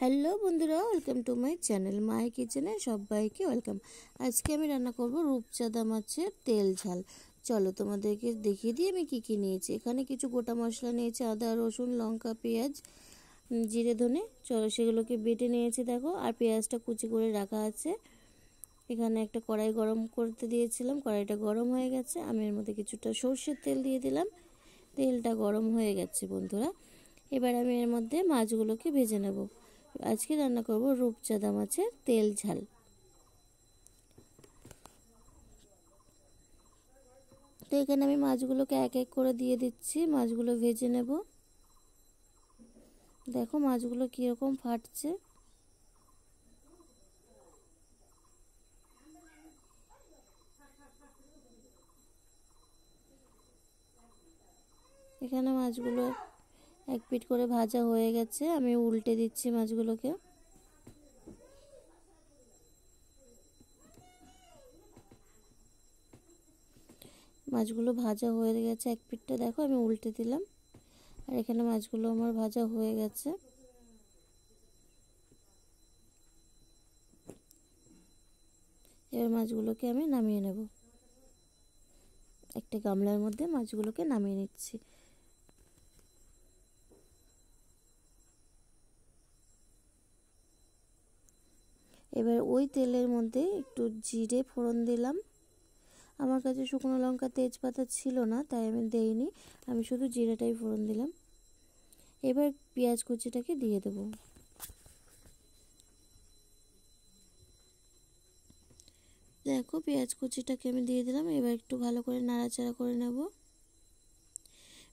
Hello বন্ধুরা, welcome to my channel my কিচেনে সবাইকে ওয়েলকাম। আজকে আমি রান্না করব রূপচাঁদা মাছের তেল ঝাল। চলো তোমাদেরকে দেখিয়ে দিই আমি কি নিয়েছি। এখানে কিছু গোটা মশলা নিয়েছি, আদা রসুন লঙ্কা পেঁয়াজ জিরে ধনে, চলো সেগুলোকে বেটে নিয়েছি দেখো। আর পেঁয়াজটা কুচি করে রাখা আছে। এখানে একটা কড়াই গরম করতে দিয়েছিলাম, কড়াইটা গরম হয়ে গেছে। আমি এর মধ্যে কিছুটা সর্ষের তেল দিয়ে দিলাম। তেলটা গরম হয়ে গেছে বন্ধুরা। এবার আমি এর মধ্যে মাছগুলোকে ভেজে নেব। আজকে রান্না করব রূপচাঁদা মাছের তেল ঝাল। তো এখানে আমি মাছগুলোকে এক এক করে দিয়ে দিচ্ছি, মাছগুলো ভেজে নেব। দেখো মাছগুলো কীরকম ফাটছে। এখানে মাছগুলো এক পিঠ করে ভাজা হয়ে গেছে, আমি উল্টে দিচ্ছি মাছগুলোকে। মাছগুলো ভাজা হয়ে গেছে, এক পিঠটা দেখো আমি উল্টে দিলাম। আর এখানে মাছগুলো আমার ভাজা হয়ে গেছে। এবার মাছগুলোকে আমি নামিয়ে নেব। একটা গামলার মধ্যে মাছগুলোকে নামিয়ে নিচ্ছি। এবার ওই তেলের মধ্যে একটু জিরে ফোড়ন দিলাম। আমার কাছে শুকনো লঙ্কা তেজপাতা ছিল না, তাই আমি দেইনি, আমি শুধু জিরেটাই ফোড়ন দিলাম। এবার পেঁয়াজ কুচিটাকে দিয়ে দেব। দেখো পেঁয়াজ কুচিটাকে আমি দিয়ে দিলাম। এবার একটু ভালো করে নাড়াচাড়া করে নেব।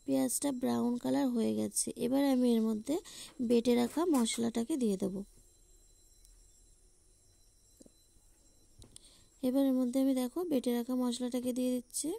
পেঁয়াজটা ব্রাউন কালার হয়ে গেছে। এবার আমি এর মধ্যে বেটে রাখা মশলাটাকে দিয়ে দেব। এবার এর মধ্যে আমি দেখো বেটে রাখা মশলাটাকে দিয়ে দিচ্ছি।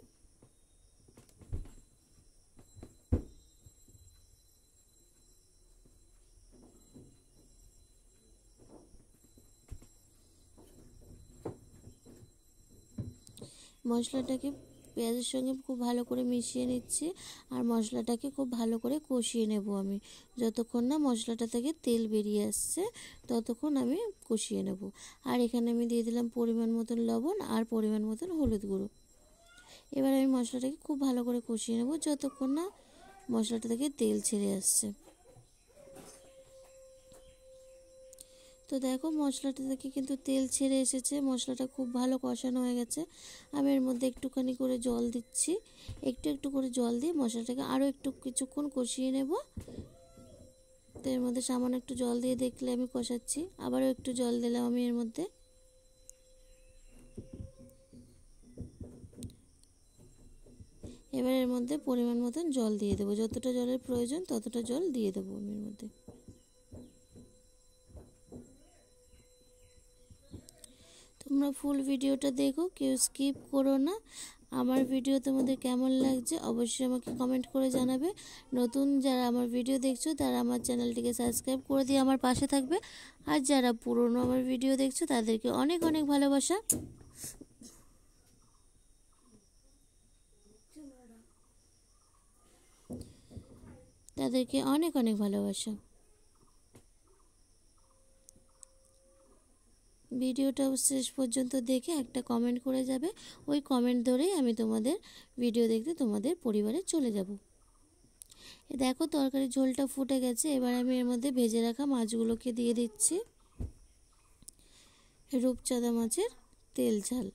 মশলাটাকে পেঁয়াজের সঙ্গে খুব ভালো করে মিশিয়ে নিচ্ছি। আর মশলাটাকে খুব ভালো করে কষিয়ে নেব আমি। যতক্ষণ না মশলাটা থেকে তেল বেরিয়ে আসছে ততক্ষণ আমি কষিয়ে নেব। আর এখানে আমি দিয়ে দিলাম পরিমাণ মতন লবণ আর পরিমাণ মতন হলুদ গুঁড়ো। এবার আমি মশলাটাকে খুব ভালো করে কষিয়ে নেব যতক্ষণ না মশলাটা থেকে তেল ছেড়ে আসছে। তো দেখো মশলাটা থেকে কিন্তু তেল ছেড়ে এসেছে, মশলাটা খুব ভালো কষানো হয়ে গেছে। আমি এর মধ্যে একটুখানি করে জল দিচ্ছি। একটু একটু করে জল দিয়ে মশলাটাকে আরও একটু কিছুক্ষণ কষিয়ে নেব। তো এর মধ্যে সামান্য একটু জল দিয়ে দেখলে আমি কষাচ্ছি, আবারও একটু জল দিলাম আমি এর মধ্যে। এবার এর মধ্যে পরিমাণ মতন জল দিয়ে দেবো, যতটা জলের প্রয়োজন ততটা জল দিয়ে দেবো আমি এর মধ্যে। তোমরা ফুল ভিডিওটা দেখো, কেউ স্কিপ করো না। আমার ভিডিও তোমাদের কেমন লাগছে অবশ্যই আমাকে কমেন্ট করে জানাবে। নতুন যারা আমার ভিডিও দেখছো তারা আমার চ্যানেলটিকে সাবস্ক্রাইব করে দিয়ে আমার পাশে থাকবে। আর যারা পুরনো আমার ভিডিও দেখছো তাদেরকে অনেক অনেক ভালোবাসা। তাদেরকে অনেক অনেক ভালোবাসা। ভিডিওটা শেষ পর্যন্ত দেখে একটা কমেন্ট করে যাবে। ওই কমেন্ট ধরেই আমি তোমাদের ভিডিও দেখতে তোমাদের পরিবারে চলে যাব। দেখো তরকারি ঝোলটা ফুটে গেছে। এবার আমি এর মধ্যে ভেজে রাখা মাছগুলোকে দিয়ে দিচ্ছি। রূপচাঁদা মাছের তেল ঝাল।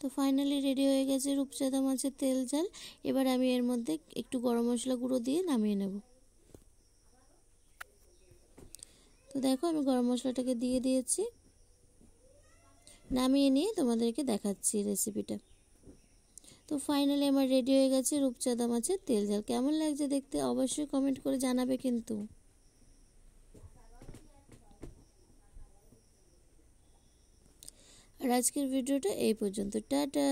তো ফাইনালি রেডি হয়ে গেছে রূপচাঁদা মাছের তেল ঝাল। এবার আমি এর মধ্যে একটু গরম মশলা গুঁড়ো দিয়ে নামিয়ে নেব। তো দেখো আমি গরম মশলাটাকে দিয়ে দিয়েছি। নামিয়ে নিয়ে তোমাদেরকে দেখাচ্ছি রেসিপিটা। তো ফাইনালি আমার রেডি হয়ে গেছে রূপচাঁদা মাছের তেল ঝাল। কেমন লাগছে দেখতে অবশ্যই কমেন্ট করে জানাবে কিন্তু। আর আজকের ভিডিওটা এই পর্যন্ত। টাটা।